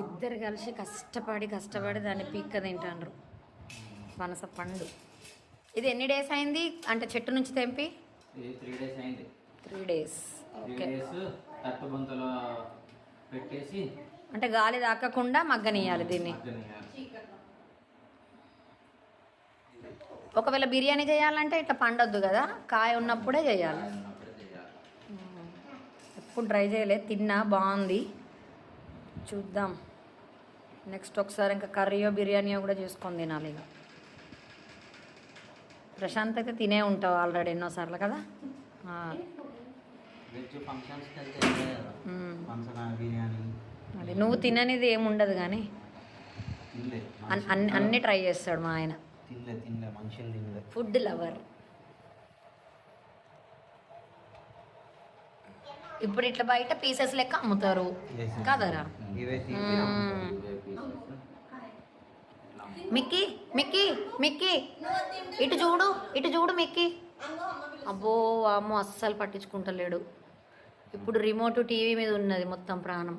ఇద్దరు కలిసి కష్టపడి దాన్ని పీక్క తింటాండ్రు పనస పండు. ఇది ఎన్ని డేస్ అయింది అంటే చెట్టు నుంచి తెంపి? 3 days అయింది. 3 days. ఓకే. తట్టు బొంతలో పెట్టేసి అంటే గాలి తాకకుండా మగ్గనియాలి దీన్ని. ఒకవేళ బిర్యానీ చేయాలంటే ఇట్లా పండొద్దు కదా, కాయ ఉన్నప్పుడే చేయాలి. ఎప్పుడు ట్రై చేయలేదు, తిన్నా బాగుంది. చూద్దాం నెక్స్ట్ ఒకసారి ఇంకా కర్రీయో బిర్యానీయో కూడా చేసుకొని తినాలి. ఇక ప్రశాంత్ అయితే తినే ఉంటావు ఆల్రెడీ ఎన్నోసార్లు కదా. అది నువ్వు తిననిది ఏముండదు కానీ అన్నీ ట్రై చేస్తాడు మా ఆయన. Food lover. ఇప్పుడు ఇట్లా బయట పీసెస్ లెక్క అమ్ముతారు కదరా. మిక్కీ మిక్కీ మిక్కీ ఇటు చూడు మిక్కీ. అబ్బో అమ్మో అస్సలు పట్టించుకుంటలేడు. ఇప్పుడు రిమోట్ టీవీ మీద ఉన్నది మొత్తం ప్రాణం.